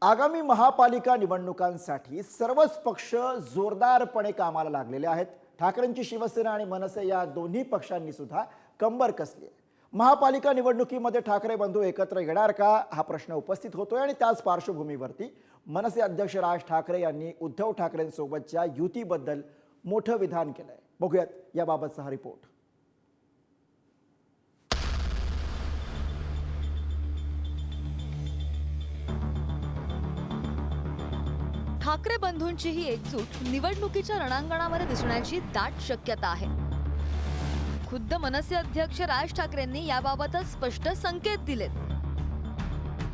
आगामी महापालिका निवडणुकांसाठी सर्वच पक्ष जोरदारपणे कामाला लागलेले आहेत। ठाकरेंची शिवसेना आणि मनसे या दोन्ही पक्षांनी सुद्धा कंबर कसली आहे। महापालिका निवडणुकीमध्ये ठाकरे बंधू एकत्र येणार का हा प्रश्न उपस्थित होतोय आणि त्याच पार्श्वभूमीवरती मनसे अध्यक्ष राज ठाकरे यांनी उद्धव ठाकरेंसोबतच्या युतीबद्दल मोठं विधान केलंय। बघूयात याबाबतचा हा रिपोर्ट। ठाकरे बंधूंची ही एकजूट निवडणुकीच्या रणांगणामध्ये दिसण्याची दाट शक्यता आहे। खुद्द मनसे अध्यक्ष राज ठाकरेंनी याबाबतच स्पष्ट संकेत दिलेत।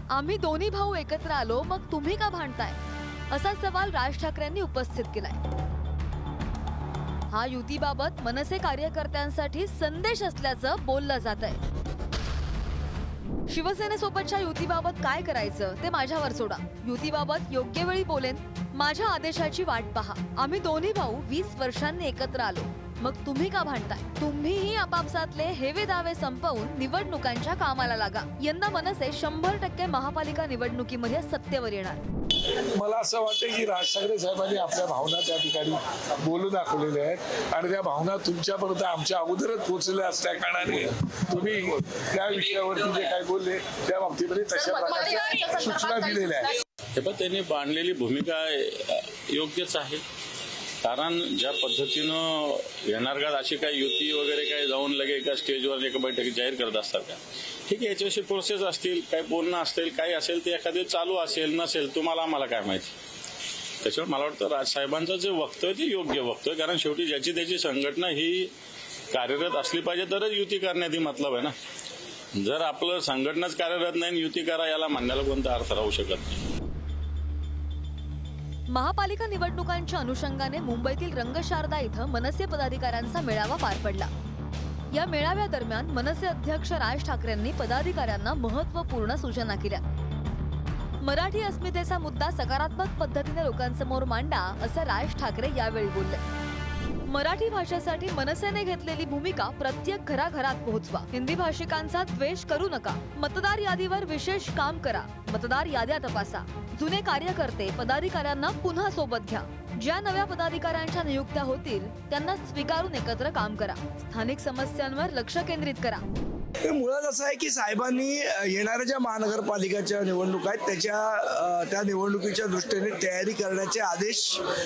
आम्ही दोन्ही भाऊ एकत्र आलो, मग तुम्ही का भांडताय असा सवाल राज ठाकरेंनी उपस्थित केलाय। हा युतीबाबत मनसे कार्यकर्त्यांसाठी संदेश असल्याचं बोललं जातंय। शिवसेनेसोबतच्या युतीबाबत काय करायचं ते माझ्यावर सोडा। युतीबाबत योग्य वेळी बोलेन, माझ्या आदेशाची वाट पहा। आम्ही दोन्ही भाऊ 20 वर्षांनी एकत्र आलो, मग तुम्ही का भांडताय? तुम्हीही आपापसातले हेवे दावे संपवून निवडणुकांच्या कामाला लागा। यंदा मनसे 100% महापालिका निवडणुकीमध्ये सत्तेवर येणार। मला असं वाटतं की राज ठाकरे साहेबांनी आपल्या भावना त्या ठिकाणी बोलून दाखवलेल्या आहेत आणि त्या भावना तुमच्यापर्यंत आमच्या अगोदरच पोहोचलेल्या असल्या कारणाने तुम्ही त्या विषयावरती जे काय बोलले त्या बाबतीमध्ये तशा प्रकारच्या सूचना दिलेल्या आहेत। पण त्यांनी बांधलेली भूमिका योग्यच आहे, कारण ज्या पद्धतीनं येणार का अशी काही युती वगैरे काही जाऊन लगे एका स्टेजवर एका बैठकीत जाहीर करत असतात का? ठीक आहे, याच्याविषयी प्रोसेस असतील, काही बोलणं असतील, काही असेल ते एखादे चालू असेल नसेल तुम्हाला आम्हाला काय माहिती। त्याच्यामुळे मला वाटतं राजसाहेबांचं जे वक्तव्य ते योग्य वक्तव्य, कारण शेवटी ज्याची त्याची संघटना ही कार्यरत असली पाहिजे तरच युती करण्यात ही मतलब आहे ना। जर आपलं संघटनाच कार्यरत नाही युती करा याला म्हणण्याला कोणता अर्थ राहू शकत नाही। महापालिका निवडणुकांच्या अनुषंगाने मुंबईतील रंगशारदा इथं मनसे पदाधिकाऱ्यांचा मेळावा पार पडला। या मेळाव्यादरम्यान मनसे अध्यक्ष राज ठाकरेंनी पदाधिकाऱ्यांना महत्त्वपूर्ण सूचना केल्या। मराठी अस्मितेचा मुद्दा सकारात्मक पद्धतीने लोकांसमोर मांडा असं राज ठाकरे यावेळी बोलले। मराठी भाषेसाठी मनसेने घेतलेली भूमिका प्रत्येक घराघरात पोहोचवा। हिंदी भाषिकांचा द्वेष करू नका। मतदार यादीवर विशेष काम करा। मतदार याद्या तपासा। जुने कार्यकर्ते पदाधिकाऱ्यांना पुन्हा सोबत घ्या। ज्या नव्या पदाधिकाऱ्यांच्या नियुक्त्या होतील त्यांना स्वीकारून एकत्र काम करा। स्थानिक समस्यांवर लक्ष केंद्रित करा। मुळात असं आहे की साहेबांनी येणाऱ्या ज्या महानगरपालिकाच्या निवडणुका आहेत त्या निवडणुकीच्या दृष्टीने तयारी करण्याचे आदेश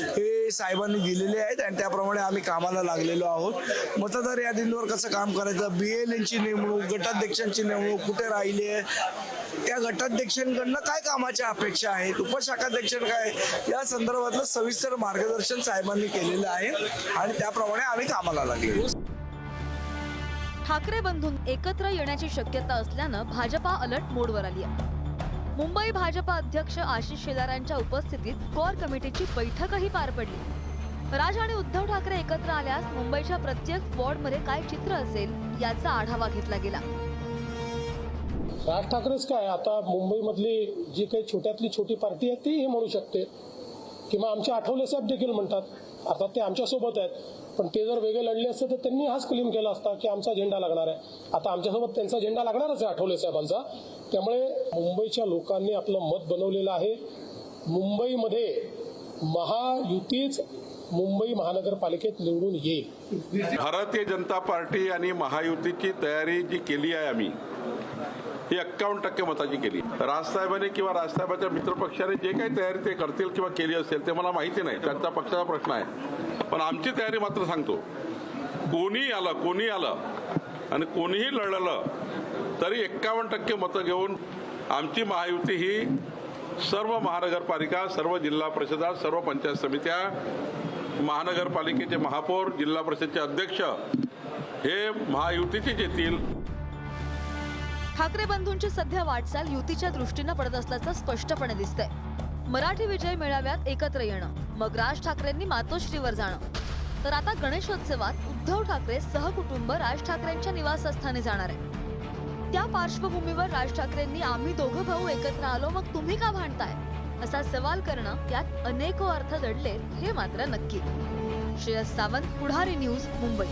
हे साहेबांनी दिलेले आहेत आणि त्याप्रमाणे आम्ही कामाला लागलेलो आहोत। मतदार यादींवर कसं काम करायचं, BLNची नेमणूक, गटाध्यक्षांची नेमणूक कुठे राहिली आहे, त्या गटाध्यक्षांकडनं काय कामाच्या अपेक्षा आहेत, उपशाखाध्यक्षांना काय, या संदर्भातलं सविस्तर मार्गदर्शन साहेबांनी केलेलं आहे आणि त्याप्रमाणे आम्ही कामाला लागलेलो। ठाकरे बंधून एकत्र येण्याची शक्यता असल्यानं भाजपा अलर्ट मोडवर आली आहे। मुंबई भाजपा अध्यक्ष आशिष शेलारांच्या उपस्थितीत कोर कमिटीची बैठकही पार पडली। राज आणि उद्धव ठाकरे एकत्र आल्यास मुंबईच्या प्रत्येक वॉर्डमध्ये काय चित्र असेल याचा आढावा घेतला गेला। राज ठाकरेच काय, आता मुंबईमधली जी काही छोट्यातली छोटी पार्टी आहे ती हे म्हणू शकते, किंवा आमचे आठवले साहेब देखील म्हणतात, अर्थात ते आमच्यासोबत आहेत, पण ते जर वेगळे लढले असते तर त्यांनी हाच क्लेम केला असता की आमचा झेंडा लागणार आहे। आता आमच्यासोबत त्यांचा झेंडा लागणारच आहे आठवले साहेबांचा। त्यामुळे मुंबईच्या लोकांनी आपलं मत बनवलेलं आहे। मुंबईमध्ये महायुतीच मुंबई महानगरपालिकेत निवडून येईल। भारतीय जनता पार्टी आणि महायुतीची तयारी जी केली आहे आम्ही ही 51% मताची केली। राजसाहेबांनी किंवा राजसाहेबांच्या मित्रपक्षाने जे काही तयारी ते करतील किंवा केली असेल ते मला माहिती नाही, त्यांचा पक्षाचा प्रश्न आहे। पण आमची तयारी मात्र सांगतो, कोणी आलं आणि कोणीही लढलं तरी 51% मतं घेऊन आमची महायुती ही सर्व महानगरपालिका, सर्व जिल्हा परिषदा, सर्व पंचायत समित्या, महानगरपालिकेचे महापौर, जिल्हा परिषदेचे अध्यक्ष हे महायुतीचेच येतील। ठाकरे बंधूंची सध्या वाटचाल युतीच्या दृष्टीने पडत असल्याचं स्पष्टपणे दिसतंय। मराठी विजय मेळाव्यात एकत्र येणं, मग राज ठाकरेंनी मातोश्रीवर जाणं, तर आता गणेशोत्सवात उद्धव ठाकरे सहकुटुंब राज ठाकरेंच्या निवासस्थानी जाणार आहे। त्या पार्श्वभूमीवर राज ठाकरेंनी आम्ही दोघं भाऊ एकत्र आलो, मग तुम्ही का भांडताय असा सवाल करणं त्यात अनेको अर्थ दडलेत हे मात्र नक्की। श्रेयस सावंत, पुढारी न्यूज, मुंबई।